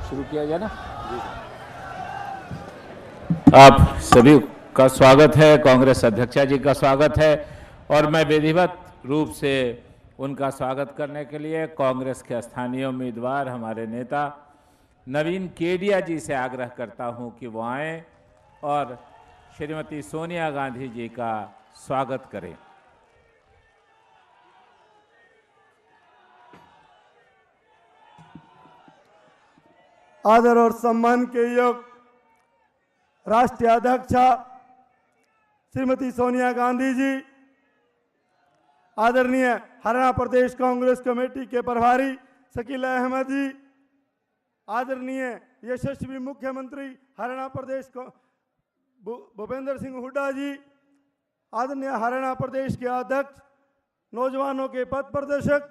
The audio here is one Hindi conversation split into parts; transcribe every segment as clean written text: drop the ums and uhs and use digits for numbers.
शुरू किया जाए ना। आप सभी का स्वागत है, कांग्रेस अध्यक्षा जी का स्वागत है और मैं विधिवत रूप से उनका स्वागत करने के लिए कांग्रेस के स्थानीय उम्मीदवार हमारे नेता नवीन केडिया जी से आग्रह करता हूं कि वो आएं और श्रीमती सोनिया गांधी जी का स्वागत करें। आदर और सम्मान के योग राष्ट्रीय अध्यक्षा श्रीमती सोनिया गांधी जी, आदरणीय हरियाणा प्रदेश कांग्रेस कमेटी के प्रभारी शकील अहमद जी, आदरणीय यशस्वी मुख्यमंत्री हरियाणा प्रदेश भूपेंद्र सिंह हुड्डा जी, आदरणीय हरियाणा प्रदेश के अध्यक्ष नौजवानों के पथ प्रदर्शक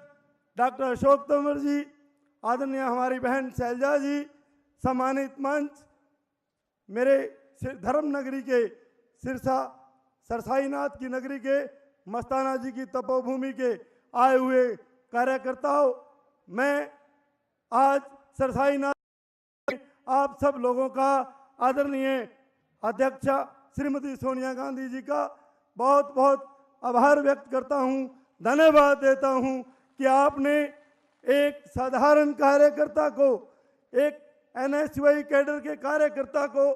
डॉक्टर अशोक तंवर जी, आदरणीय हमारी बहन शैलजा जी, सम्मानित मंच, मेरे धर्म नगरी के सिरसा सरसाईनाथ की नगरी के मस्ताना जी की तपोभूमि के आए हुए कार्यकर्ताओं, मैं आज सरसाईनाथ आप सब लोगों का आदरणीय अध्यक्षा श्रीमती सोनिया गांधी जी का बहुत बहुत आभार व्यक्त करता हूं, धन्यवाद देता हूं कि आपने एक साधारण कार्यकर्ता को, एक एनएसयूआई कैडर के कार्यकर्ता को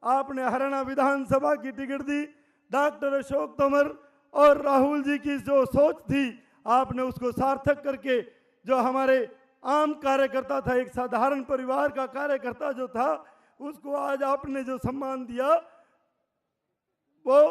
आपने हरियाणा विधानसभा की टिकट दी। डॉक्टर अशोक तंवर और राहुल जी की जो सोच थी, आपने उसको सार्थक करके जो हमारे आम कार्यकर्ता था, एक साधारण परिवार का कार्यकर्ता जो था, उसको आज आपने जो सम्मान दिया, वो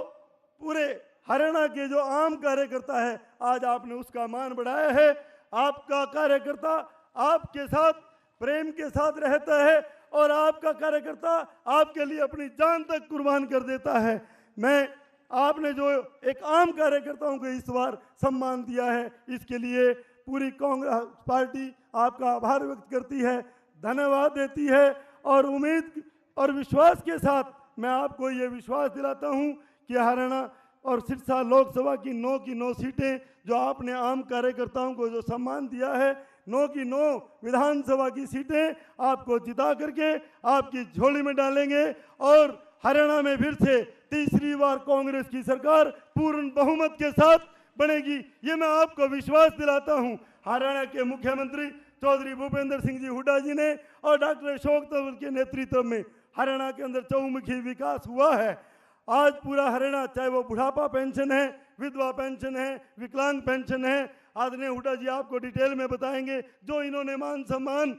पूरे हरियाणा के जो आम कार्यकर्ता है, आज आपने उसका मान बढ़ाया है। आपका कार्यकर्ता आपके साथ प्रेम के साथ रहता है और आपका कार्यकर्ता आपके लिए अपनी जान तक कुर्बान कर देता है। मैं आपने जो एक आम कार्यकर्ताओं को इस बार सम्मान दिया है, इसके लिए पूरी कांग्रेस पार्टी आपका आभार व्यक्त करती है, धन्यवाद देती है और उम्मीद और विश्वास के साथ मैं आपको ये विश्वास दिलाता हूँ कि हरियाणा और सिरसा लोकसभा की 9 की 9 सीटें जो आपने आम कार्यकर्ताओं को जो सम्मान दिया है, 9 की 9 विधानसभा की सीटें आपको जिता करके आपकी झोली में डालेंगे और हरियाणा में फिर से तीसरी बार कांग्रेस की सरकार पूर्ण बहुमत के साथ बनेगी, ये मैं आपको विश्वास दिलाता हूं। हरियाणा के मुख्यमंत्री चौधरी भूपेंद्र सिंह जी हुड्डा जी ने और डॉक्टर अशोक तंवर के नेतृत्व में हरियाणा के अंदर चहुमुखी विकास हुआ है। आज पूरा हरियाणा, चाहे वो बुढ़ापा पेंशन है, विधवा पेंशन है, विकलांग पेंशन है, आदरणीय हुड्डा जी आपको डिटेल में बताएंगे जो इन्होंने मान सम्मान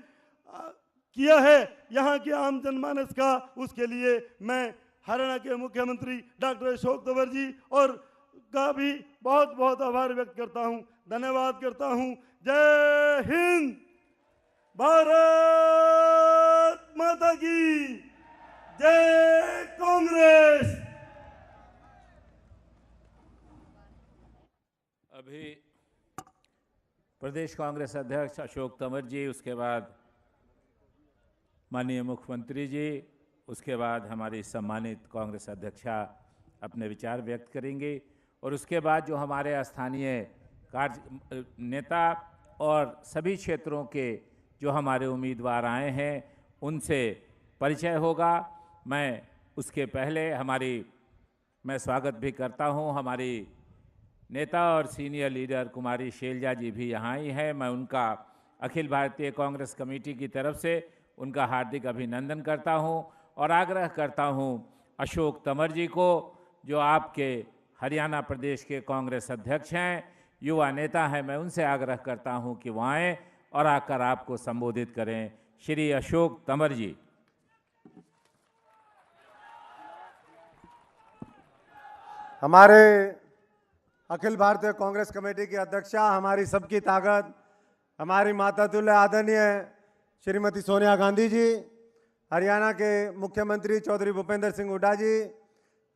किया है यहाँ के आम जनमानस का, उसके लिए मैं हरियाणा के मुख्यमंत्री डॉक्टर अशोक तंवर जी और का भी बहुत बहुत आभार व्यक्त करता हूँ, धन्यवाद करता हूँ। जय हिंद, भारत माता की जय, कांग्रेस। अभी प्रदेश कांग्रेस अध्यक्ष अशोक तंवर जी, उसके बाद माननीय मुख्यमंत्री जी, उसके बाद हमारी सम्मानित कांग्रेस अध्यक्षा अपने विचार व्यक्त करेंगे और उसके बाद जो हमारे स्थानीय कार्य नेता और सभी क्षेत्रों के जो हमारे उम्मीदवार आए हैं उनसे परिचय होगा। मैं उसके पहले मैं स्वागत भी करता हूं, हमारी नेता और सीनियर लीडर कुमारी शैलजा जी भी यहाँ ही है। मैं उनका अखिल भारतीय कांग्रेस कमेटी की तरफ से उनका हार्दिक अभिनंदन करता हूँ और आग्रह करता हूँ अशोक तंवर जी को, जो आपके हरियाणा प्रदेश के कांग्रेस अध्यक्ष हैं, युवा नेता हैं, मैं उनसे आग्रह करता हूँ कि वो आएँ और आकर आपको संबोधित करें। श्री अशोक तंवर जी। हमारे अखिल भारतीय कांग्रेस कमेटी की अध्यक्षा, हमारी सबकी ताकत, हमारी माता तुल्य आदरणीय श्रीमती सोनिया गांधी जी, हरियाणा के मुख्यमंत्री चौधरी भूपेंद्र सिंह हुड्डा जी,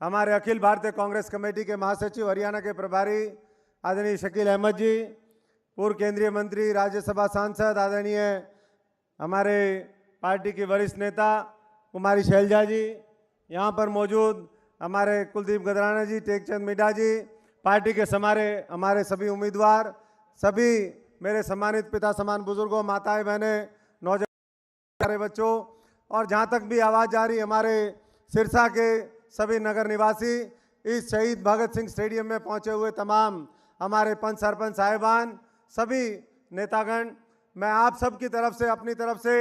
हमारे अखिल भारतीय कांग्रेस कमेटी के महासचिव हरियाणा के प्रभारी आदरणीय शकील अहमद जी, पूर्व केंद्रीय मंत्री राज्यसभा सांसद आदरणीय हमारे पार्टी की वरिष्ठ नेता कुमारी शैलजा जी, यहाँ पर मौजूद हमारे कुलदीप गदराना जी, टेकचंद मिड्डा जी, पार्टी के हमारे सभी उम्मीदवार, सभी मेरे सम्मानित पिता समान बुजुर्गों, माताएं, बहनें, नौजवान प्यारे बच्चों, और जहाँ तक भी आवाज़ जा रही, हमारे सिरसा के सभी नगर निवासी, इस शहीद भगत सिंह स्टेडियम में पहुँचे हुए तमाम हमारे पंच सरपंच साहिबान, सभी नेतागण, मैं आप सब की तरफ से, अपनी तरफ से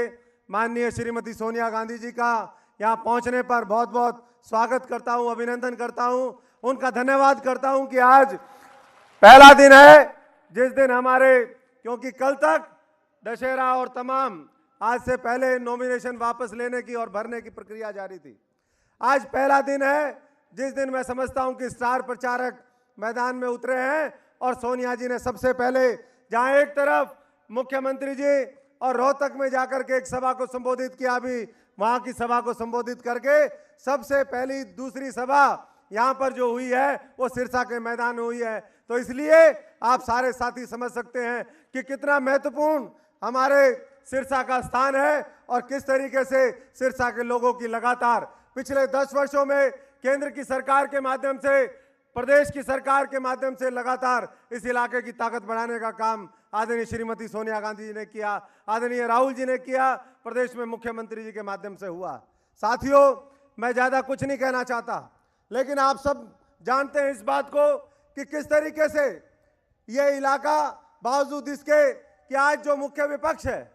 माननीय श्रीमती सोनिया गांधी जी का यहाँ पहुँचने पर बहुत बहुत स्वागत करता हूँ, अभिनंदन करता हूँ, उनका धन्यवाद करता हूँ कि आज पहला दिन है जिस दिन हमारे, क्योंकि कल तक दशहरा और तमाम आज से पहले नॉमिनेशन वापस लेने की और भरने की प्रक्रिया जारी थी। आज पहला दिन है जिस दिन मैं समझता हूं कि स्टार प्रचारक मैदान में उतरे हैं और सोनिया जी ने सबसे पहले, जहां एक तरफ मुख्यमंत्री जी और रोहतक में जाकर के एक सभा को संबोधित किया, अभी वहां की सभा को संबोधित करके सबसे पहली दूसरी सभा यहां पर जो हुई है वो सिरसा के मैदान में हुई है। तो इसलिए आप सारे साथी समझ सकते हैं कि कितना महत्वपूर्ण हमारे सिरसा का स्थान है और किस तरीके से सिरसा के लोगों की लगातार पिछले 10 वर्षों में केंद्र की सरकार के माध्यम से, प्रदेश की सरकार के माध्यम से लगातार इस इलाके की ताकत बढ़ाने का काम आदरणीय श्रीमती सोनिया गांधी जी ने किया, आदरणीय राहुल जी ने किया, प्रदेश में मुख्यमंत्री जी के माध्यम से हुआ। साथियों, मैं ज़्यादा कुछ नहीं कहना चाहता, लेकिन आप सब जानते हैं इस बात को कि किस तरीके से ये इलाका, बावजूद इसके कि आज जो मुख्य विपक्ष है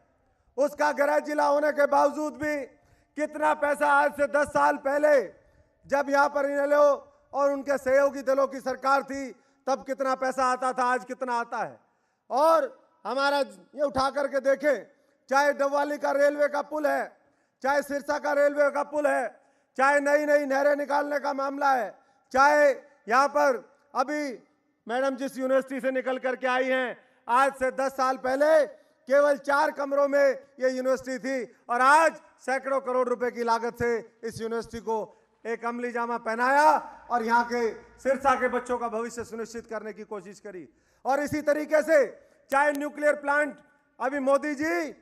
उसका गृह जिला होने के बावजूद भी कितना पैसा आज से 10 साल पहले जब यहाँ पर इनेलो और उनके सहयोगी दलों की सरकार थी तब कितना पैसा आता था, आज कितना आता है। और हमारा ये उठा करके देखें, चाहे डबवाली का रेलवे का पुल है, चाहे सिरसा का रेलवे का पुल है, चाहे नई नई नहरें निकालने का मामला है, चाहे यहाँ पर अभी मैडम जिस यूनिवर्सिटी से निकल करके आई हैं, आज से 10 साल पहले केवल 4 कमरों में ये यूनिवर्सिटी थी और आज सैकड़ों करोड़ रुपए की लागत से इस यूनिवर्सिटी को एक अमली जामा पहनाया और यहाँ के सिरसा के बच्चों का भविष्य सुनिश्चित करने की कोशिश करी। और इसी तरीके से चाहे न्यूक्लियर प्लांट, अभी मोदी जी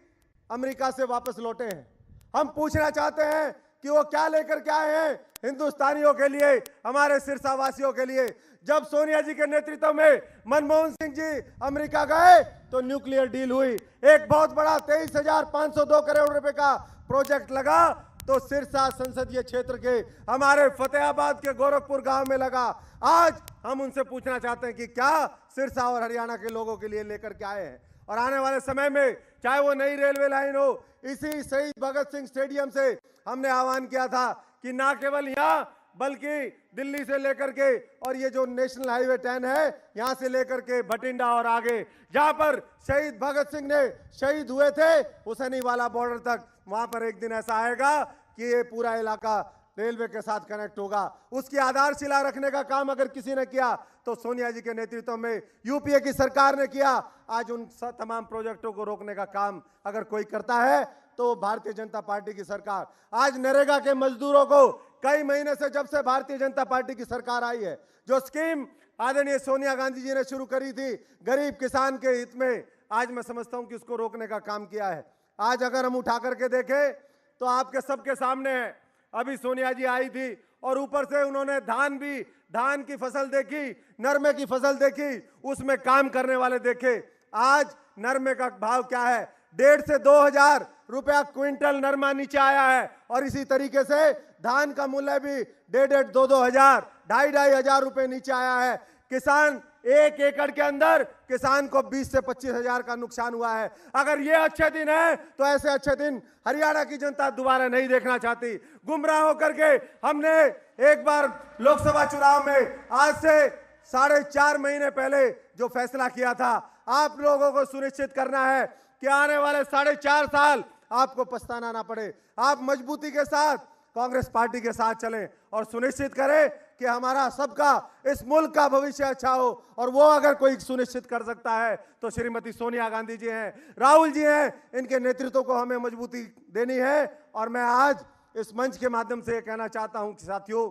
अमेरिका से वापस लौटे हैं, हम पूछना चाहते हैं कि वो क्या लेकर के आए हैं हिंदुस्तानियों के लिए, हमारे सिरसा वासियों के लिए। जब सोनिया जी के नेतृत्व में मनमोहन सिंह जी अमेरिका गए तो न्यूक्लियर डील हुई, एक बहुत बड़ा 23,502 करोड़ रुपए का प्रोजेक्ट लगा, तो सिरसा संसदीय क्षेत्र के हमारे फतेहाबाद के गोरखपुर गांव में लगा। आज हम उनसे पूछना चाहते हैं कि क्या सिरसा और हरियाणा के लोगों के लिए लेकर के आए हैं। और आने वाले समय में चाहे वो नई रेलवे लाइन हो, इसी शहीद भगत सिंह स्टेडियम से हमने आह्वान किया था कि ना केवल यहाँ बल्कि दिल्ली से लेकर के और ये जो नेशनल हाईवे 10 है यहाँ से लेकर के भटिंडा और आगे जहाँ पर शहीद भगत सिंह ने शहीद हुए थे हुसैनीवाला बॉर्डर तक, वहां पर एक दिन ऐसा आएगा कि ये पूरा इलाका रेलवे के साथ कनेक्ट होगा। उसकी आधारशिला रखने का काम अगर किसी ने किया तो सोनिया जी के नेतृत्व में यूपीए की सरकार ने किया। आज उन तमाम प्रोजेक्टों को रोकने का काम अगर कोई करता है तो भारतीय जनता पार्टी की सरकार। आज नरेगा के मजदूरों को कई महीने से, जब से भारतीय जनता पार्टी की सरकार आई है, जो स्कीम आदरणीय सोनिया गांधी जी ने शुरू करी थी गरीब किसान के हित में, आज मैं समझता हूं कि उसको रोकने का काम किया है। आज अगर हम उठा करके देखें तो आपके सबके सामने है, अभी सोनिया जी आई थी और ऊपर से उन्होंने धान की फसल देखी, नरमे की फसल देखी, उसमें काम करने वाले देखे। आज नरमे का भाव क्या है, 1,500 से 2,000 रुपया क्विंटल नरमा नीचे आया है। और इसी तरीके से धान का मूल्य भी 1,500, 2,000, 2,500 रुपए नीचे आया है। किसान 1 एकड़ के अंदर किसान को 20 से 25,000 का नुकसान हुआ है। अगर ये अच्छे दिन है तो ऐसे अच्छे दिन हरियाणा की जनता दोबारा नहीं देखना चाहती। गुमराह होकर के हमने एक बार लोकसभा चुनाव में आज से 4.5 महीने पहले जो फैसला किया था, आप लोगों को सुनिश्चित करना है कि आने वाले 4.5 साल आपको पछताना ना पड़े। आप मजबूती के साथ कांग्रेस पार्टी के साथ चलें और सुनिश्चित करें कि हमारा सबका, इस मुल्क का भविष्य अच्छा हो। और वो अगर कोई सुनिश्चित कर सकता है तो श्रीमती सोनिया गांधी जी हैं, राहुल जी हैं, इनके नेतृत्व को हमें मजबूती देनी है। और मैं आज इस मंच के माध्यम से कहना चाहता हूं कि साथियों,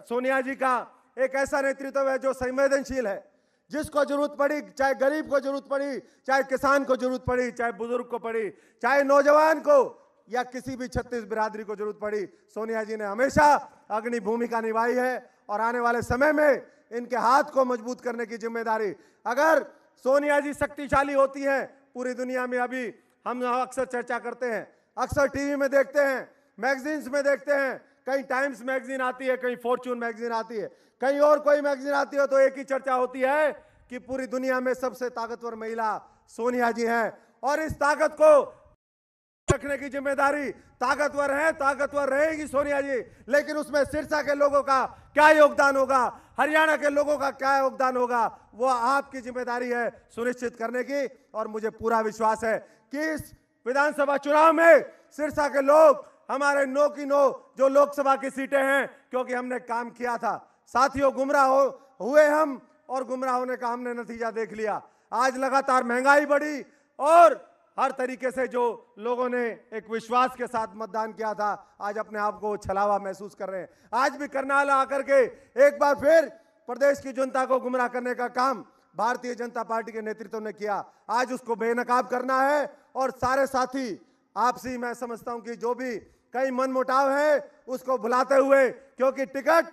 सोनिया जी का एक ऐसा नेतृत्व है जो संवेदनशील है, जिसको जरूरत पड़ी, चाहे गरीब को जरूरत पड़ी, चाहे किसान को जरूरत पड़ी, चाहे बुजुर्ग को पड़ी, चाहे नौजवान को या किसी भी छत्तीस बिरादरी को जरूरत पड़ी, सोनिया जी ने हमेशा अग्रणी भूमिका निभाई है। और आने वाले समय में इनके हाथ को मजबूत करने की जिम्मेदारी, अगर सोनिया जी शक्तिशाली होती हैं, पूरी दुनिया में अभी हम अक्सर चर्चा करते हैं अक्सर टीवी में देखते हैं, मैगजीन्स में देखते हैं, कहीं टाइम्स मैगजीन आती है, कहीं फॉर्च्यून मैगजीन आती है, कहीं और कोई मैगजीन आती है, तो एक ही चर्चा होती है कि पूरी दुनिया में सबसे ताकतवर महिला सोनिया जी हैं और इस ताकत को रखने की जिम्मेदारी ताकतवर है, ताकतवर रहेगी सोनिया जी। लेकिन उसमें सिरसा के लोगों का क्या योगदान होगा, हरियाणा के लोगों का क्या योगदान होगा, वो आपकी जिम्मेदारी है सुनिश्चित करने की। और मुझे पूरा विश्वास है कि इस विधानसभा चुनाव में सिरसा के लोग हमारे 9 की 9 जो लोकसभा की सीटें हैं, क्योंकि हमने काम किया था साथियों, गुमराह हुए हम और गुमराह होने का हमने नतीजा देख लिया। आज लगातार महंगाई बढ़ी और हर तरीके से जो लोगों ने एक विश्वास के साथ मतदान किया था, आज अपने आप को छलावा महसूस कर रहे हैं। आज भी करनाल आकर के एक बार फिर प्रदेश की जनता को गुमराह करने का काम भारतीय जनता पार्टी के नेतृत्व ने किया। आज उसको बेनकाब करना है और सारे साथी आपसी, मैं समझता हूं कि जो भी कई मनमुटाव है उसको भुलाते हुए, क्योंकि टिकट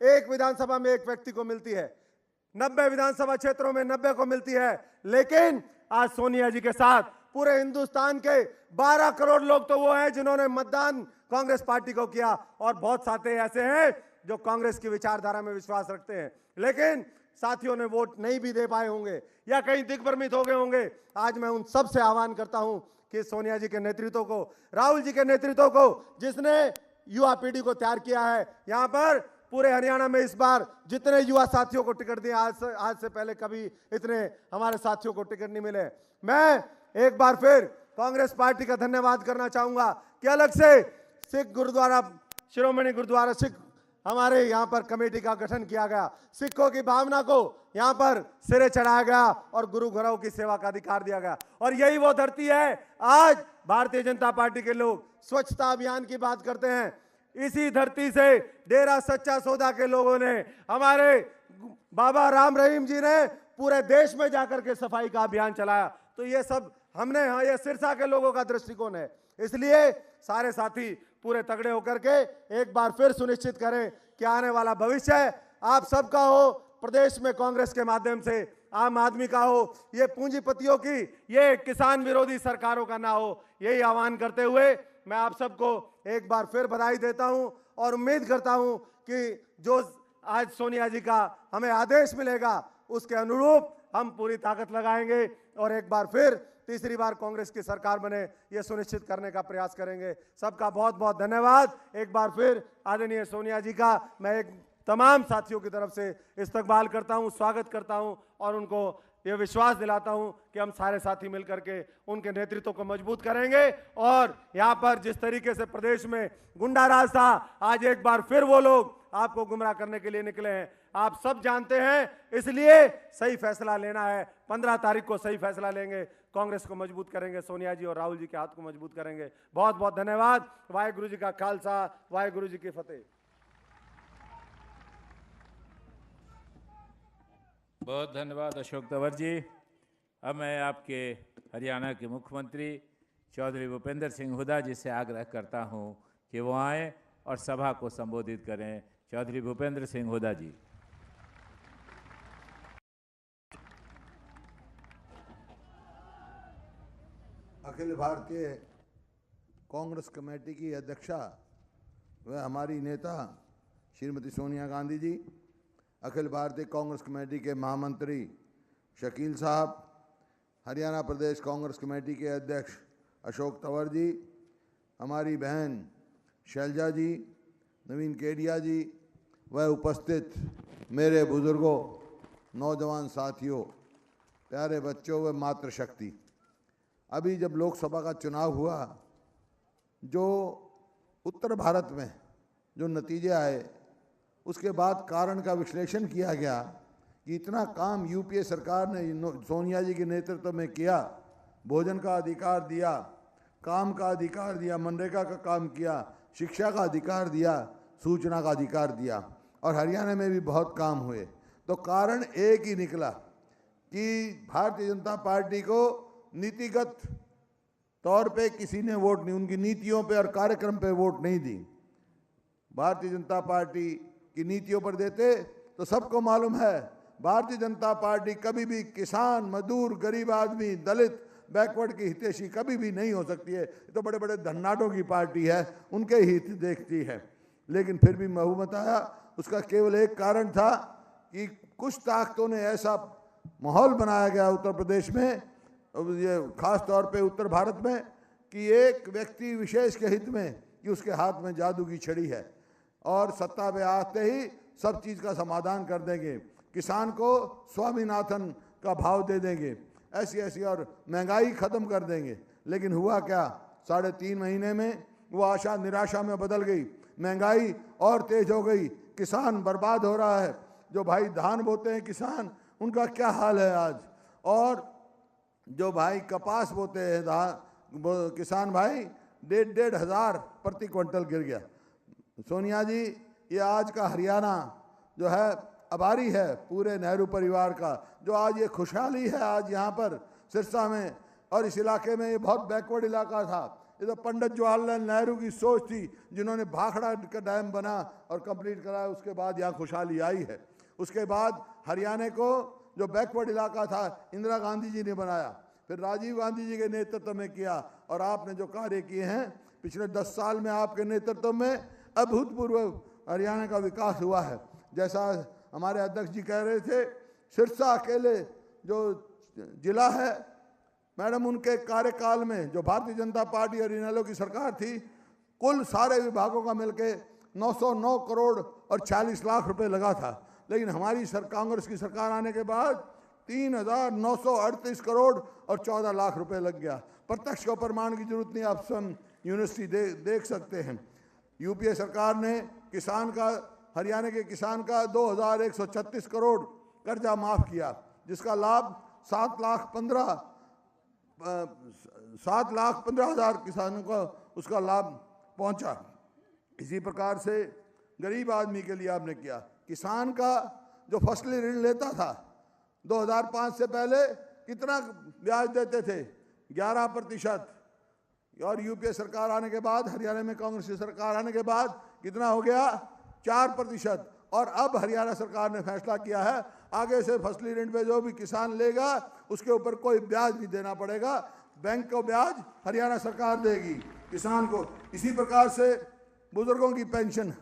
एक विधानसभा में एक व्यक्ति को मिलती है, 90 विधानसभा क्षेत्रों में 90 को मिलती है, लेकिन आज सोनिया जी के साथ पूरे हिंदुस्तान के 12 करोड़ लोग तो वो हैं जिन्होंने मतदान कांग्रेस पार्टी को किया और बहुत साथी ऐसे हैं जो कांग्रेस की विचारधारा में विश्वास रखते हैं, लेकिन साथियों ने वोट नहीं भी दे पाए होंगे या कहीं दिग्भ्रमित हो गए होंगे। आज मैं उन सब से आह्वान करता हूं कि सोनिया जी के नेतृत्व को, राहुल जी के नेतृत्व को, जिसने युवा पीढ़ी को तैयार किया है, यहां पर पूरे हरियाणा में इस बार जितने युवा साथियों को टिकट दिए, आज से पहले कभी इतने हमारे साथियों को टिकट नहीं मिले। मैं एक बार फिर कांग्रेस पार्टी का धन्यवाद करना चाहूंगा कि अलग से सिख गुरुद्वारा, शिरोमणि गुरुद्वारा सिख हमारे यहाँ पर कमेटी का गठन किया गया, सिखों की भावना को यहाँ पर सिरे चढ़ाया गया और गुरु घरों की सेवा का अधिकार दिया गया। और यही वो धरती है, आज भारतीय जनता पार्टी के लोग स्वच्छता अभियान की बात करते हैं, इसी धरती से डेरा सच्चा सौदा के लोगों ने, हमारे बाबा राम रहीम जी ने पूरे देश में जाकर के सफाई का अभियान चलाया। तो ये सब हमने, ये सिरसा के लोगों का दृष्टिकोण है। इसलिए सारे साथी पूरे तगड़े होकर के एक बार फिर सुनिश्चित करें कि आने वाला भविष्य आप सबका हो, प्रदेश में कांग्रेस के माध्यम से आम आदमी का हो, ये पूंजीपतियों की, ये किसान विरोधी सरकारों का ना हो। यही आह्वान करते हुए मैं आप सबको एक बार फिर बधाई देता हूं और उम्मीद करता हूं कि जो आज सोनिया जी का हमें आदेश मिलेगा उसके अनुरूप हम पूरी ताकत लगाएंगे और एक बार फिर तीसरी बार कांग्रेस की सरकार बने, ये सुनिश्चित करने का प्रयास करेंगे। सबका बहुत बहुत धन्यवाद। एक बार फिर आदरणीय सोनिया जी का मैं एक तमाम साथियों की तरफ से इस्तकबाल करता हूं, स्वागत करता हूं और उनको ये विश्वास दिलाता हूं कि हम सारे साथी मिलकर के उनके नेतृत्व को मजबूत करेंगे। और यहाँ पर जिस तरीके से प्रदेश में गुंडा राज था, आज एक बार फिर वो लोग आपको गुमराह करने के लिए निकले हैं, आप सब जानते हैं। इसलिए सही फैसला लेना है, 15 तारीख को सही फैसला लेंगे, कांग्रेस को मजबूत करेंगे, सोनिया जी और राहुल जी के हाथ को मजबूत करेंगे। बहुत बहुत धन्यवाद। वाहेगुरु जी का खालसा, वाहेगुरु जी की फतेह। बहुत धन्यवाद अशोक तंवर जी। अब मैं आपके हरियाणा के मुख्यमंत्री चौधरी भूपेंद्र सिंह हुड्डा जी से आग्रह करता हूं कि वो आएँ और सभा को संबोधित करें। चौधरी भूपेंद्र सिंह हुड्डा जी। अखिल भारतीय कांग्रेस कमेटी की अध्यक्षा व हमारी नेता श्रीमती सोनिया गांधी जी, अखिल भारतीय कांग्रेस कमेटी के महामंत्री शकील साहब, हरियाणा प्रदेश कांग्रेस कमेटी के अध्यक्ष अशोक तंवर जी, हमारी बहन शैलजा जी, नवीन केडिया जी व उपस्थित मेरे बुजुर्गों, नौजवान साथियों, प्यारे बच्चों व मातृशक्ति। अभी जब लोकसभा का चुनाव हुआ, जो उत्तर भारत में जो नतीजे आए, उसके बाद कारण का विश्लेषण किया गया कि इतना काम यूपीए सरकार ने सोनिया जी के नेतृत्व में किया, भोजन का अधिकार दिया, काम का अधिकार दिया, मनरेगा का काम किया, शिक्षा का अधिकार दिया, सूचना का अधिकार दिया और हरियाणा में भी बहुत काम हुए। तो कारण एक ही निकला कि भारतीय जनता पार्टी को नीतिगत तौर पे किसी ने वोट नहीं, उनकी नीतियों पे और कार्यक्रम पे वोट नहीं दी। भारतीय जनता पार्टी की नीतियों पर देते तो सबको मालूम है, भारतीय जनता पार्टी कभी भी किसान, मजदूर, गरीब आदमी, दलित बैकवर्ड की हितैषी कभी भी नहीं हो सकती है। तो बड़े बड़े धन्नाटों की पार्टी है, उनके हित देखती है। लेकिन फिर भी बहुमत आया, उसका केवल एक कारण था कि कुछ ताकतों ने ऐसा माहौल बनाया गया उत्तर प्रदेश में, ये खास तौर पे उत्तर भारत में, कि एक व्यक्ति विशेष के हित में कि उसके हाथ में जादू की छड़ी है और सत्ता पे आते ही सब चीज़ का समाधान कर देंगे, किसान को स्वामीनाथन का भाव दे देंगे, ऐसी ऐसी, और महंगाई ख़त्म कर देंगे। लेकिन हुआ क्या, 3.5 महीने में वो आशा निराशा में बदल गई, महंगाई और तेज हो गई, किसान बर्बाद हो रहा है। जो भाई धान बोते हैं किसान, उनका क्या हाल है आज, और जो भाई कपास बोते हैं किसान भाई, 1,500 हज़ार प्रति क्विंटल गिर गया। सोनिया जी, ये आज का हरियाणा जो है आभारी है पूरे नेहरू परिवार का, जो आज ये खुशहाली है आज यहाँ पर सिरसा में और इस इलाके में। ये बहुत बैकवर्ड इलाका था, ये तो पंडित जवाहरलाल नेहरू की सोच थी, जिन्होंने भाखड़ा का डैम बना और कंप्लीट कराया, उसके बाद यहाँ खुशहाली आई है। उसके बाद हरियाणा को जो बैकवर्ड इलाका था इंदिरा गांधी जी ने बनाया, फिर राजीव गांधी जी के नेतृत्व में किया, और आपने जो कार्य किए हैं पिछले 10 साल में आपके नेतृत्व में अभूतपूर्व हरियाणा का विकास हुआ है। जैसा हमारे अध्यक्ष जी कह रहे थे, सिरसा अकेले जो जिला है मैडम, उनके कार्यकाल में जो भारतीय जनता पार्टी और इनेलो की सरकार थी, कुल सारे विभागों का मिलके 909 करोड़ और 40 लाख रुपए लगा था। लेकिन हमारी कांग्रेस की सरकार आने के बाद 3,938 करोड़ और 14 लाख रुपए लग गया। प्रत्यक्ष को प्रमाण की जरूरत नहीं, आप स्वयं यूनिवर्सिटी देख सकते हैं। यूपीए सरकार ने किसान का, हरियाणा के किसान का 2,136 करोड़ कर्जा माफ किया, जिसका लाभ 7,15,000 किसानों को उसका लाभ पहुंचा। इसी प्रकार से गरीब आदमी के लिए आपने किया। किसान का जो फसली ऋण लेता था 2005 से पहले कितना ब्याज देते थे, 11%, और यूपीए सरकार आने के बाद, हरियाणा में कांग्रेस की सरकार आने के बाद कितना हो गया, 4%। और अब हरियाणा सरकार ने फैसला किया है आगे से फसली ऋण पे जो भी किसान लेगा उसके ऊपर कोई ब्याज नहीं देना पड़ेगा, बैंक को ब्याज हरियाणा सरकार देगी किसान को। इसी प्रकार से बुजुर्गों की पेंशन,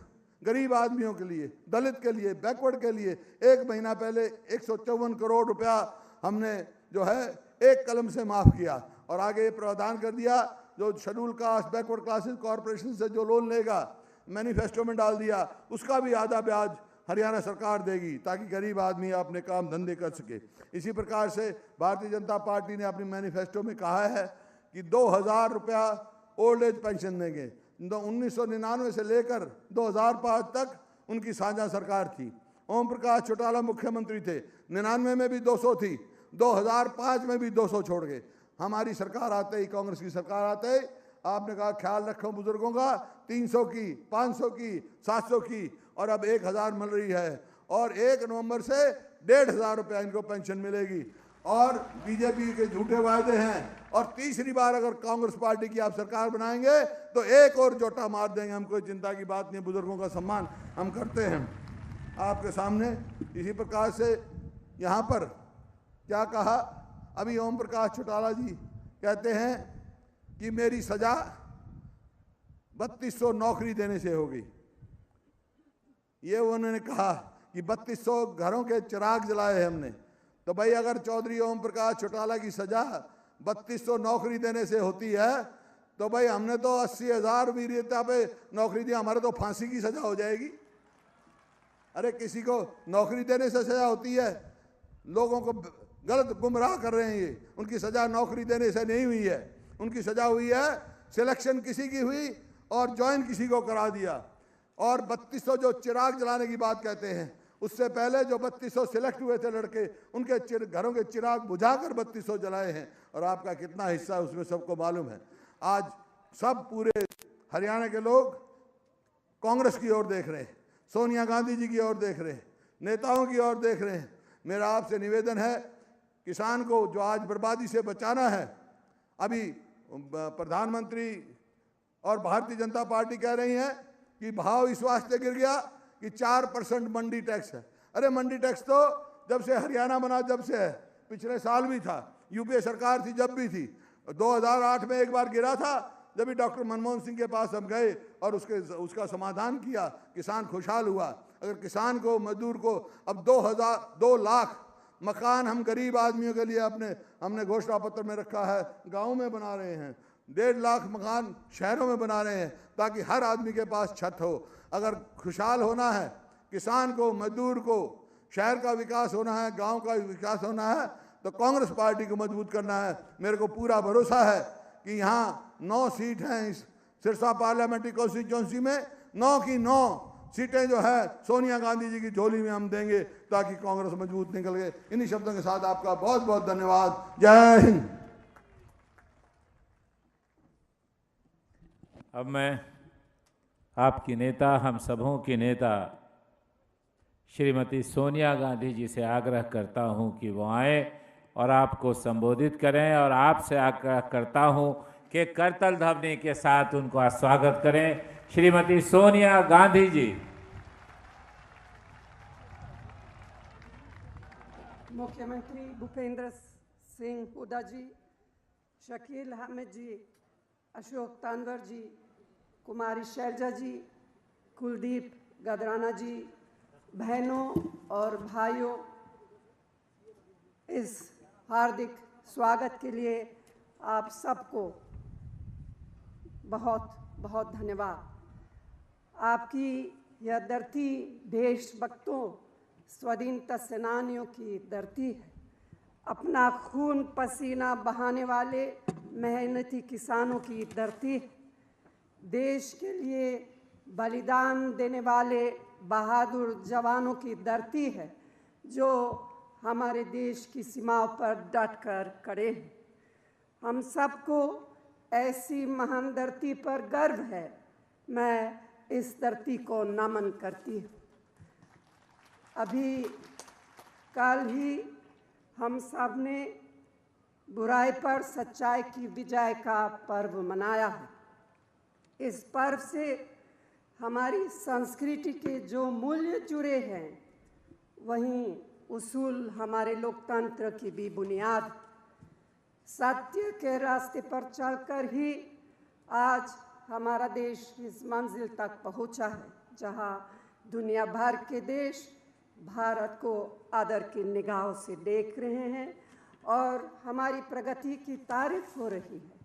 गरीब आदमियों के लिए, दलित के लिए, बैकवर्ड के लिए 1 महीना पहले 154 करोड़ रुपया हमने जो है एक कलम से माफ़ किया, और आगे ये प्रावधान कर दिया जो schedule caste, backward classes corporation से जो लोन लेगा, मैनिफेस्टो में डाल दिया, उसका भी आधा ब्याज हरियाणा सरकार देगी, ताकि गरीब आदमी अपने काम धंधे कर सके। इसी प्रकार से भारतीय जनता पार्टी ने अपनी मैनिफेस्टो में कहा है कि 2,000 रुपया ओल्ड एज पेंशन देंगे। 1999 से लेकर 2005 तक उनकी साझा सरकार थी। ओम प्रकाश चौटाला मुख्यमंत्री थे, 99 में भी 200 थी, 2005 में भी 200 छोड़ गए। हमारी सरकार आते ही, कांग्रेस की सरकार आते ही आपने कहा ख्याल रखो बुजुर्गों का, 300 की, 500 की, 700 की, और अब 1,000 मिल रही है, और 1 नवंबर से 1,500 रुपया इनको पेंशन मिलेगी। और बीजेपी के झूठे वायदे हैं, और तीसरी बार अगर कांग्रेस पार्टी की आप सरकार बनाएंगे तो एक और जोटा मार देंगे। हम कोई चिंता की बात नहीं, बुजुर्गों का सम्मान हम करते हैं आपके सामने। इसी प्रकार से यहाँ पर क्या कहा, अभी ओम प्रकाश चौटाला जी कहते हैं कि मेरी सजा 3200 नौकरी देने से हो गई। ये उन्होंने कहा कि 3200 घरों के चिराग जलाए हमने। तो भाई अगर चौधरी ओम प्रकाश चौटाला की सजा 3200 नौकरी देने से होती है, तो भाई हमने तो 80,000 वीरता पे नौकरी दी, हमारे तो फांसी की सजा हो जाएगी। अरे किसी को नौकरी देने से सजा होती है? लोगों को गलत गुमराह कर रहे हैं ये। उनकी सजा नौकरी देने से नहीं हुई है, उनकी सजा हुई है सिलेक्शन किसी की हुई और ज्वाइन किसी को करा दिया। और 3200 जो चिराग जलाने की बात कहते हैं, उससे पहले जो 3200 सिलेक्ट हुए थे लड़के, उनके घरों के चिराग बुझाकर 3200 जलाए हैं, और आपका कितना हिस्सा है उसमें सबको मालूम है। आज सब पूरे हरियाणा के लोग कांग्रेस की ओर देख रहे हैं, सोनिया गांधी जी की ओर देख रहे हैं, नेताओं की ओर देख रहे हैं। मेरा आपसे निवेदन है, किसान को जो आज बर्बादी से बचाना है, अभी प्रधानमंत्री और भारतीय जनता पार्टी कह रही है कि भाव इस वास्ते गिर गया कि 4% मंडी टैक्स है। अरे मंडी टैक्स तो जब से हरियाणा बना जब से है, पिछले साल भी था। यूपीए सरकार थी जब भी थी, 2008 में एक बार गिरा था, जब भी डॉक्टर मनमोहन सिंह के पास हम गए और उसका समाधान किया, किसान खुशहाल हुआ। अगर किसान को, मजदूर को अब 2 लाख मकान हम गरीब आदमियों के लिए हमने घोषणा पत्र में रखा है, गाँव में बना रहे हैं। 1.5 लाख मकान शहरों में बना रहे हैं ताकि हर आदमी के पास छत हो। अगर खुशहाल होना है किसान को, मजदूर को, शहर का विकास होना है, गांव का विकास होना है, तो कांग्रेस पार्टी को मजबूत करना है। मेरे को पूरा भरोसा है कि यहाँ 9 सीट हैं इस सिरसा पार्लियामेंट्री कॉन्स्टिट्यूंसी में, 9 की 9 सीटें जो है सोनिया गांधी जी की झोली में हम देंगे ताकि कांग्रेस मजबूत निकल गए। इन्हीं शब्दों के साथ आपका बहुत बहुत धन्यवाद। जय हिंद। अब मैं आपकी नेता, हम सबों की नेता श्रीमती सोनिया गांधी जी से आग्रह करता हूं कि वो आए और आपको संबोधित करें, और आपसे आग्रह करता हूं कि करतल ध्वनि के साथ उनका स्वागत करें। श्रीमती सोनिया गांधी जी। मुख्यमंत्री भूपेंद्र सिंह हुड्डा जी, शकील अहमद जी, अशोक तानवर जी, कुमारी शैलजा जी, कुलदीप गदराना जी, बहनों और भाइयों, इस हार्दिक स्वागत के लिए आप सबको बहुत बहुत धन्यवाद। आपकी यह धरती देशभक्तों, स्वाधीनता सेनानियों की धरती है। अपना खून पसीना बहाने वाले मेहनती किसानों की धरती है। देश के लिए बलिदान देने वाले बहादुर जवानों की धरती है, जो हमारे देश की सीमाओं पर डटकर खड़े हैं। हम सबको ऐसी महान धरती पर गर्व है। मैं इस धरती को नमन करती हूँ। अभी कल ही हम सब ने बुराई पर सच्चाई की विजय का पर्व मनाया है। इस पर्व से हमारी संस्कृति के जो मूल्य जुड़े हैं, वहीं उसूल हमारे लोकतंत्र की भी बुनियाद। सत्य के रास्ते पर चलकर ही आज हमारा देश इस मंजिल तक पहुंचा है, जहां दुनिया भर के देश भारत को आदर की निगाहों से देख रहे हैं और हमारी प्रगति की तारीफ हो रही है।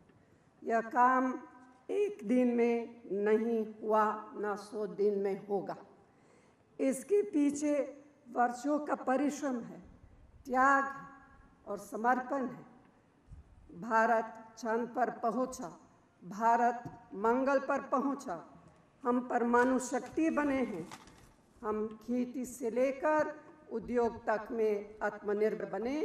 यह काम एक दिन में नहीं हुआ, ना 100 दिन में होगा। इसके पीछे वर्षों का परिश्रम है, त्याग है और समर्पण है। भारत चांद पर पहुंचा, भारत मंगल पर पहुंचा। हम परमाणु शक्ति बने हैं। हम खेती से लेकर उद्योग तक में आत्मनिर्भर बने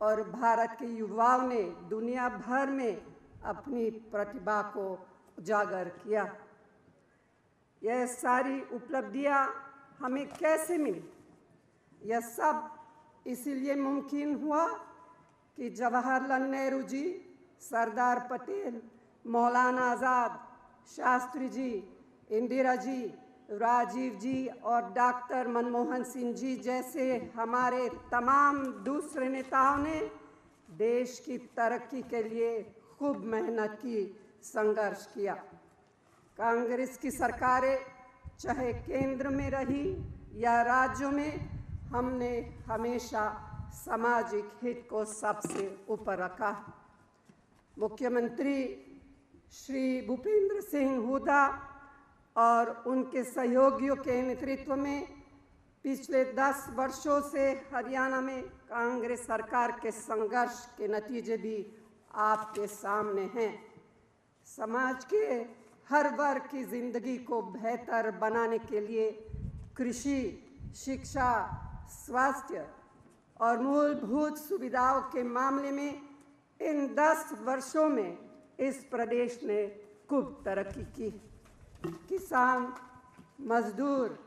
और भारत के युवाओं ने दुनिया भर में अपनी प्रतिभा को उजागर किया। यह सारी उपलब्धियां हमें कैसे मिली? यह सब इसीलिए मुमकिन हुआ कि जवाहरलाल नेहरू जी, सरदार पटेल, मौलाना आज़ाद, शास्त्री जी, इंदिरा जी, राजीव जी और डॉक्टर मनमोहन सिंह जी जैसे हमारे तमाम दूसरे नेताओं ने देश की तरक्की के लिए खूब मेहनत की, संघर्ष किया। कांग्रेस की सरकारें चाहे केंद्र में रही या राज्यों में, हमने हमेशा सामाजिक हित को सबसे ऊपर रखा। मुख्यमंत्री श्री भूपेंद्र सिंह हुड्डा और उनके सहयोगियों के नेतृत्व में पिछले 10 वर्षों से हरियाणा में कांग्रेस सरकार के संघर्ष के नतीजे भी आपके सामने हैं। समाज के हर वर्ग की जिंदगी को बेहतर बनाने के लिए कृषि, शिक्षा, स्वास्थ्य और मूलभूत सुविधाओं के मामले में इन 10 वर्षों में इस प्रदेश ने खूब तरक्की की। किसान, मजदूर,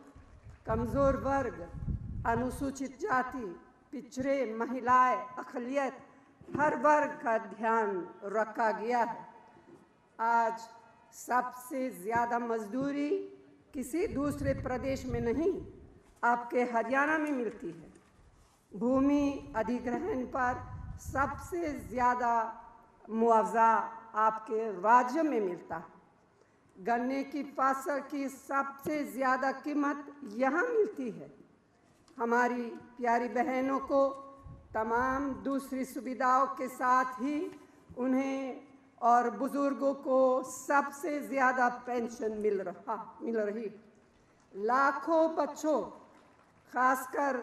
कमज़ोर वर्ग, अनुसूचित जाति, पिछड़े, महिलाएं, अक़लियत, हर वर्ग का ध्यान रखा गया है। आज सबसे ज़्यादा मजदूरी किसी दूसरे प्रदेश में नहीं, आपके हरियाणा में मिलती है। भूमि अधिग्रहण पर सबसे ज़्यादा मुआवजा आपके राज्य में मिलता है। गन्ने की फसल की सबसे ज़्यादा कीमत यहाँ मिलती है। हमारी प्यारी बहनों को तमाम दूसरी सुविधाओं के साथ ही उन्हें और बुज़ुर्गों को सबसे ज़्यादा पेंशन मिल रही। लाखों बच्चों, खासकर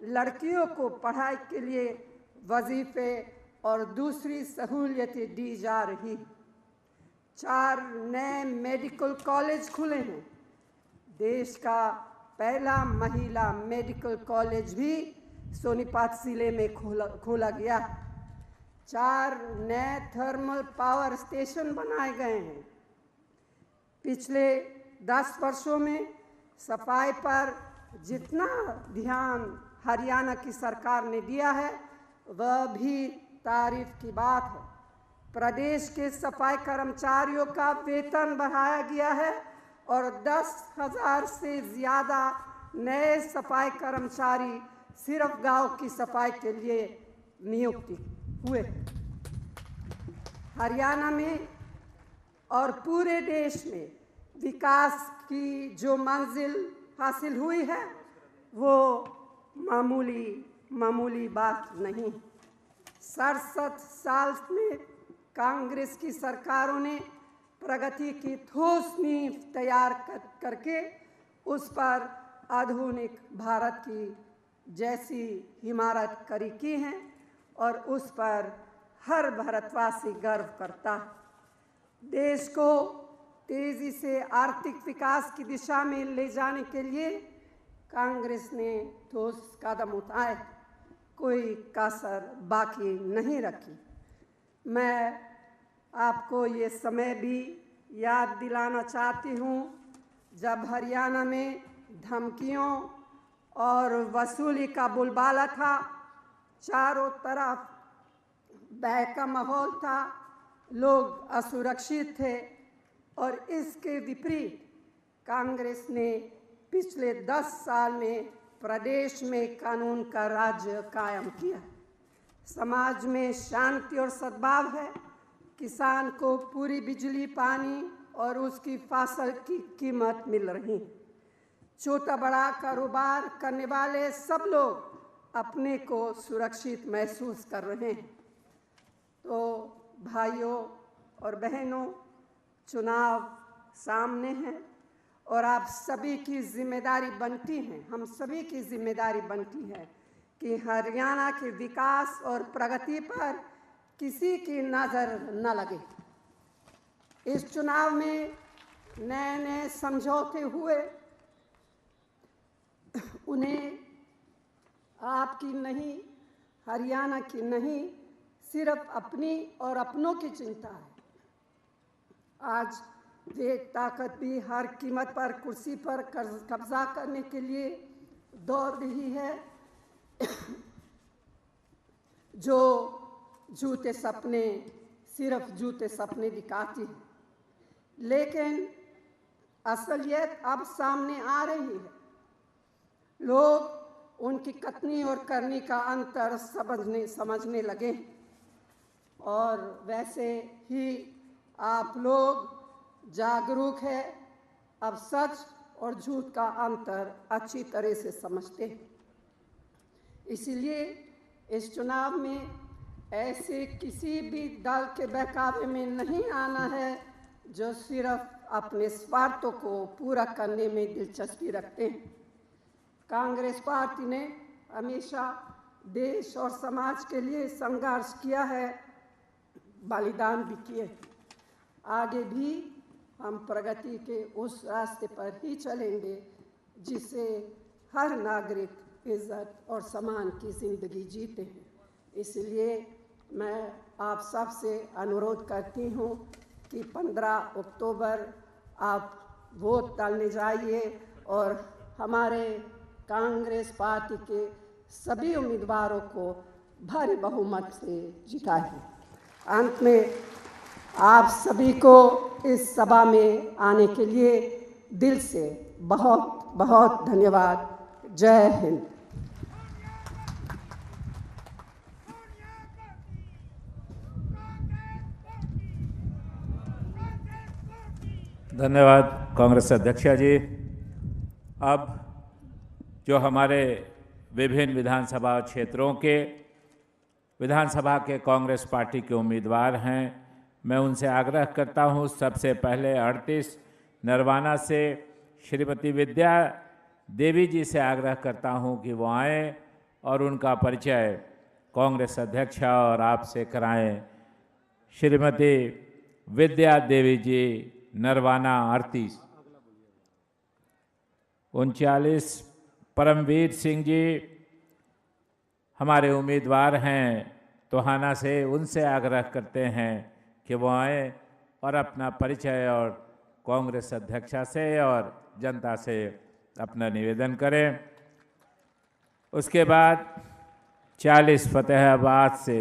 लड़कियों को पढ़ाई के लिए वजीफ़े और दूसरी सहूलियतें दी जा रही। 4 नए मेडिकल कॉलेज खुले हैं। देश का पहला महिला मेडिकल कॉलेज भी सोनीपत जिले में खोला गया। 4 नए थर्मल पावर स्टेशन बनाए गए हैं। पिछले 10 वर्षों में सफाई पर जितना ध्यान हरियाणा की सरकार ने दिया है वह भी तारीफ की बात है। प्रदेश के सफाई कर्मचारियों का वेतन बढ़ाया गया है और 10,000 से ज़्यादा नए सफाई कर्मचारी सिर्फ गांव की सफाई के लिए नियुक्ति हुए। हरियाणा में और पूरे देश में विकास की जो मंजिल हासिल हुई है वो मामूली बात नहीं। 67 साल में कांग्रेस की सरकारों ने प्रगति की ठोस नींव तैयार करके उस पर आधुनिक भारत की जैसी इमारत खड़ी की है और उस पर हर भारतवासी गर्व करता है। देश को तेजी से आर्थिक विकास की दिशा में ले जाने के लिए कांग्रेस ने ठोस कदम उठाए, कोई कसर बाकी नहीं रखी। मैं आपको ये समय भी याद दिलाना चाहती हूँ जब हरियाणा में धमकियों और वसूली का बोलबाला था, चारों तरफ भय का माहौल था, लोग असुरक्षित थे और इसके विपरीत कांग्रेस ने पिछले 10 साल में प्रदेश में कानून का राज्य कायम किया। समाज में शांति और सद्भाव है। किसान को पूरी बिजली, पानी और उसकी फसल की कीमत मिल रही। छोटा बड़ा कारोबार करने वाले सब लोग अपने को सुरक्षित महसूस कर रहे हैं। तो भाइयों और बहनों, चुनाव सामने हैं और आप सभी की जिम्मेदारी बनती है, हम सभी की जिम्मेदारी बनती है कि हरियाणा के विकास और प्रगति पर किसी की नज़र न लगे। इस चुनाव में नए समझौते हुए, उन्हें आपकी नहीं, हरियाणा की नहीं, सिर्फ अपनी और अपनों की चिंता है। आज वे ताकत भी हर कीमत पर कुर्सी पर कब्जा करने के लिए दौड़ रही है जो झूठे सपने, सिर्फ झूठे सपने दिखाती है। लेकिन असलियत अब सामने आ रही है। लोग उनकी कथनी और करनी का अंतर समझने लगे और वैसे ही आप लोग जागरूक है, अब सच और झूठ का अंतर अच्छी तरह से समझते हैं। इसलिए इस चुनाव में ऐसे किसी भी दल के बहकावे में नहीं आना है जो सिर्फ अपने स्वार्थों को पूरा करने में दिलचस्पी रखते हैं। कांग्रेस पार्टी ने हमेशा देश और समाज के लिए संघर्ष किया है, बलिदान भी किए। आगे भी हम प्रगति के उस रास्ते पर ही चलेंगे जिससे हर नागरिक इज्जत और सम्मान की ज़िंदगी जीते हैं। इसलिए मैं आप सब से अनुरोध करती हूँ कि 15 अक्टूबर आप वोट डालने जाइए और हमारे कांग्रेस पार्टी के सभी उम्मीदवारों को भारी बहुमत से जिताइए। अंत में आप सभी को इस सभा में आने के लिए दिल से बहुत बहुत धन्यवाद। जय हिंद। धन्यवाद कांग्रेस अध्यक्षा जी। अब जो हमारे विभिन्न विधानसभा क्षेत्रों के विधानसभा के कांग्रेस पार्टी के उम्मीदवार हैं, मैं उनसे आग्रह करता हूं, सबसे पहले 38 नरवाना से श्रीमती विद्या देवी जी से आग्रह करता हूं कि वो आएँ और उनका परिचय कांग्रेस अध्यक्षा और आपसे कराएं। श्रीमती विद्या देवी जी, नरवाना 38। 39 परमवीर सिंह जी हमारे उम्मीदवार हैं टोहाना से, उनसे आग्रह करते हैं कि वो आएँ और अपना परिचय और कांग्रेस अध्यक्षा से और जनता से अपना निवेदन करें। उसके बाद 40 फतेहाबाद से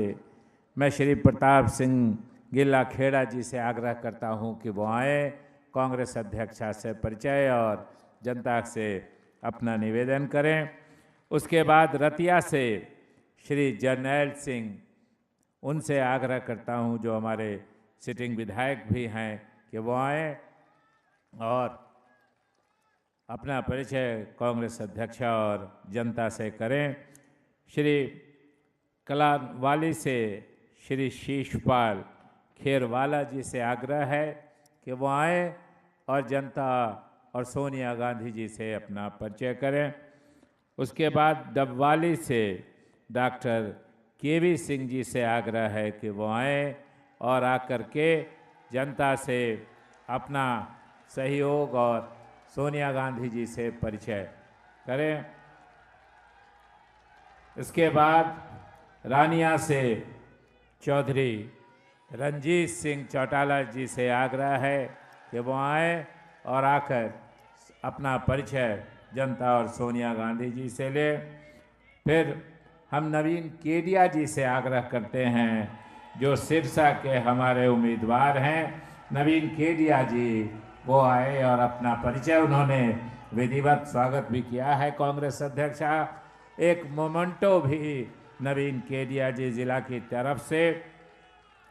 मैं श्री प्रताप सिंह गिल्ला खेड़ा जी से आग्रह करता हूं कि वो आएँ, कांग्रेस अध्यक्षा से परिचय और जनता से अपना निवेदन करें। उसके बाद रतिया से श्री जरनैल सिंह, उनसे आग्रह करता हूं, जो हमारे सिटिंग विधायक भी हैं, कि वो आएँ और अपना परिचय कांग्रेस अध्यक्षा और जनता से करें। श्री कलावाली से श्री शीशपाल खेरवाला जी से आग्रह है कि वो आएँ और जनता और सोनिया गांधी जी से अपना परिचय करें। उसके बाद डबवाली से डॉक्टर केवी सिंह जी से आग्रह है कि वो आएँ और आकर के जनता से अपना सहयोग और सोनिया गांधी जी से परिचय करें। इसके बाद रानिया से चौधरी रंजीत सिंह चौटाला जी से आग्रह है कि वो आएँ और आकर अपना परिचय जनता और सोनिया गांधी जी से ले। फिर हम नवीन केडिया जी से आग्रह करते हैं, जो सिरसा के हमारे उम्मीदवार हैं। नवीन केडिया जी वो आए और अपना परिचय, उन्होंने विधिवत स्वागत भी किया है कांग्रेस अध्यक्षा। एक मोमेंटो भी नवीन केडिया जी जिला की तरफ से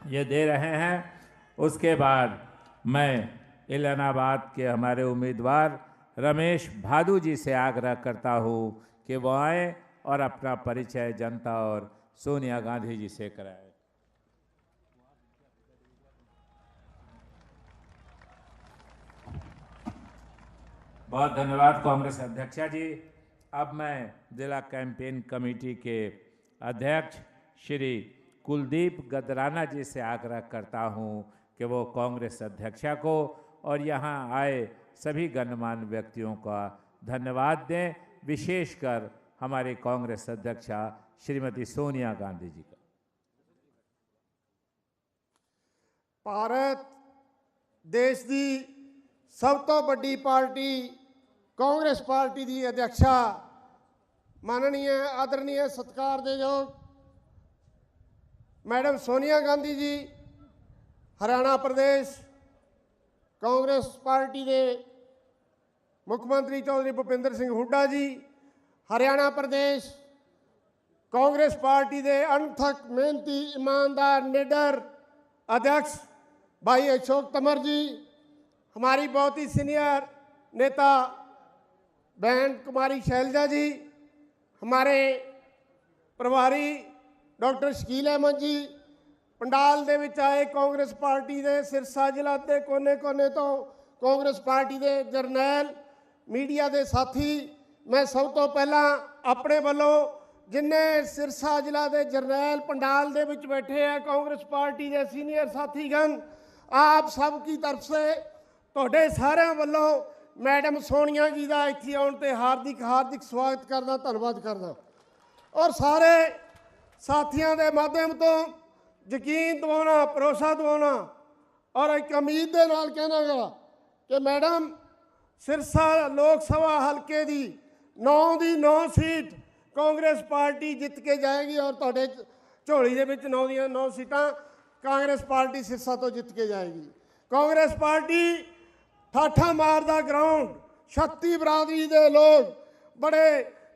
ये दे रहे हैं। उसके बाद मैं इलाहाबाद के हमारे उम्मीदवार रमेश भादू जी से आग्रह करता हूँ कि वो आएँ और अपना परिचय जनता और सोनिया गांधी जी से कराएं। बहुत धन्यवाद कांग्रेस अध्यक्षा जी। अब मैं जिला कैंपेन कमेटी के अध्यक्ष श्री कुलदीप गदराना जी से आग्रह करता हूं कि वो कांग्रेस अध्यक्षा को और यहां आए सभी गणमान्य व्यक्तियों का धन्यवाद दें, विशेषकर हमारी कांग्रेस अध्यक्षा श्रीमती सोनिया गांधी जी का। भारत देश की सब तो बड़ी पार्टी कांग्रेस पार्टी की अध्यक्षा माननीय आदरणीय सत्कार दे योग मैडम सोनिया गांधी जी, हरियाणा प्रदेश कांग्रेस पार्टी के मुख्यमंत्री चौधरी भूपेंद्र सिंह हुड्डा जी, हरियाणा प्रदेश कांग्रेस पार्टी के अनथक मेहनती ईमानदार निडर अध्यक्ष भाई अशोक तंवर जी, हमारी बहुत ही सीनियर नेता बहन कुमारी शैलजा जी, हमारे प्रभारी डॉक्टर शकील अहमद जी, पंडाल दे विच आए कांग्रेस पार्टी के सिरसा जिला के कोने कोने तो कांग्रेस पार्टी के जरनैल मीडिया के साथी, मैं सब तो पहला अपने वालों जिन्ने सिरसा जिला के जरनैल पंडाल दे विच बैठे हैं कांग्रेस पार्टी के सीनियर साथीगण, आप सब की तरफ से तुहाडे सारे वालों मैडम सोनिया जी का इत्थे आउण ते हार्दिक हार्दिक स्वागत करना, धन्यवाद करना और सारे साथियों के माध्यम तो यकीन दिवाना, भरोसा दिवाना और एक उम्मीद के नाल कहना गा कि मैडम सिरसा लोक सभा हल्के की 9 की 9 सीट कांग्रेस पार्टी जित के जाएगी और तुहाडे झोली दे विच 9 दी 9 सीटां कांग्रेस पार्टी सिरसा तो जित के जाएगी। कांग्रेस पार्टी ठाठा मारदा ग्राउंड, छत्ती बरादरी के लोग बड़े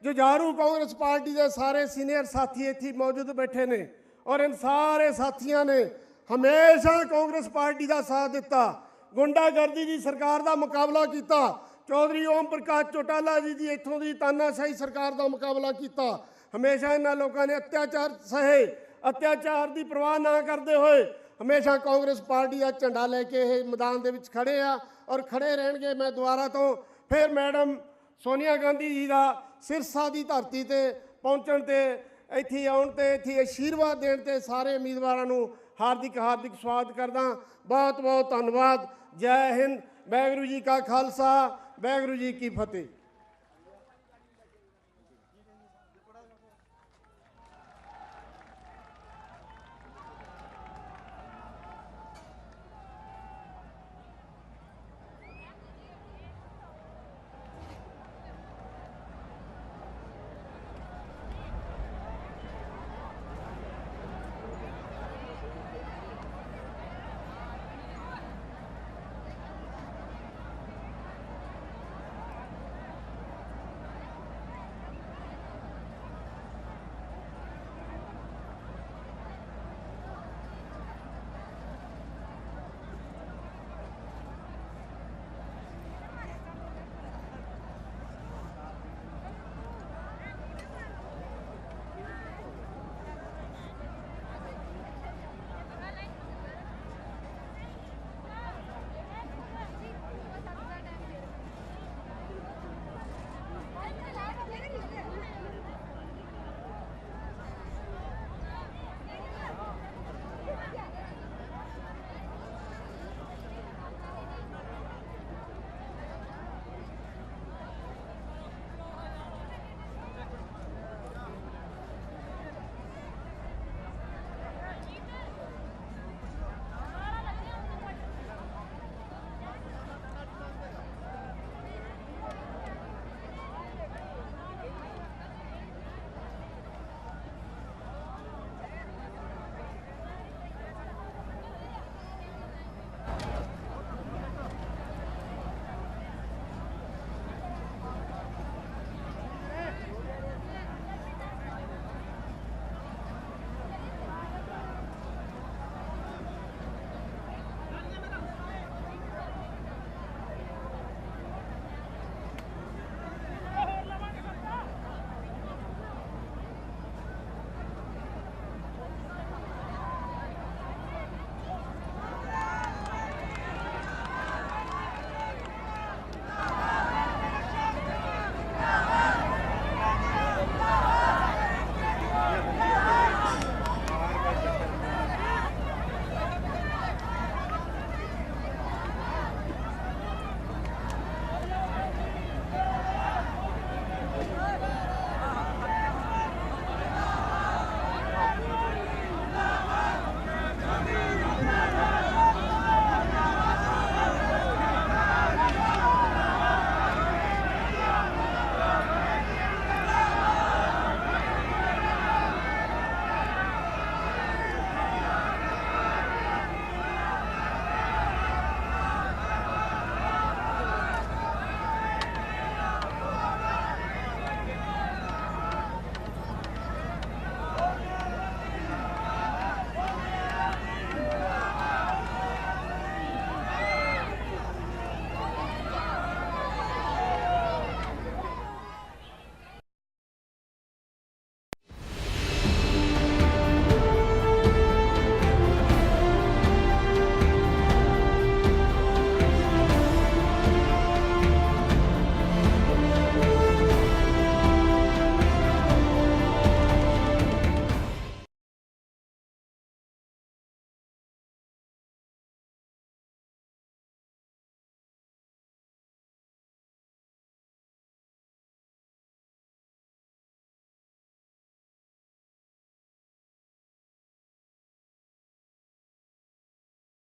जुझारू कांग्रेस पार्टी के सारे सीनियर साथी इत्थे मौजूद बैठे ने और इन सारे साथियों ने हमेशा कांग्रेस पार्टी का साथ दिता। ਗੁੰਡਾਗਰਦੀ ਦੀ ਸਰਕਾਰ ਦਾ ਮੁਕਾਬਲਾ ਕੀਤਾ। ਚੌਧਰੀ ਓਮ ਪ੍ਰਕਾਸ਼ ਚੌਟਾਲਾ ਜੀ ਦੀ ਇੱਥੋਂ ਦੀ ਤਾਨਾਸ਼ਾਹੀ ਸਰਕਾਰ ਦਾ ਮੁਕਾਬਲਾ ਕੀਤਾ। ਹਮੇਸ਼ਾ ਇਹਨਾਂ ਲੋਕਾਂ ਨੇ ਅਤਿਆਚਾਰ ਸਹੇ, ਅਤਿਆਚਾਰ ਦੀ ਪਰਵਾਹ ਨਾ ਕਰਦੇ ਹੋਏ ਹਮੇਸ਼ਾ ਕਾਂਗਰਸ ਪਾਰਟੀ ਦਾ ਝੰਡਾ ਲੈ ਕੇ ਇਹ ਮੈਦਾਨ ਦੇ ਵਿੱਚ ਖੜੇ ਆ ਔਰ ਖੜੇ ਰਹਿਣਗੇ। ਮੈਂ ਦੁਬਾਰਾ ਤੋਂ ਫਿਰ ਮੈਡਮ ਸੋਨੀਆ ਗਾਂਧੀ ਜੀ ਦਾ ਸਿਰਸਾ ਦੀ ਧਰਤੀ ਤੇ ਪਹੁੰਚਣ ਤੇ ਇੱਥੇ ਆਉਣ ਤੇ ਇੱਥੇ ਆਸ਼ੀਰਵਾਦ ਦੇਣ ਤੇ ਸਾਰੇ ਉਮੀਦਵਾਰਾਂ ਨੂੰ ਹਾਰਦਿਕ ਸਵਾਗਤ ਕਰਦਾ। ਬਹੁਤ ਬਹੁਤ ਧੰਨਵਾਦ। ਜੈ ਹਿੰਦ। ਵਾਹਿਗੁਰੂ ਜੀ ਕਾ ਖਾਲਸਾ, ਵਾਹਿਗੁਰੂ ਜੀ ਕੀ ਫਤਿਹ।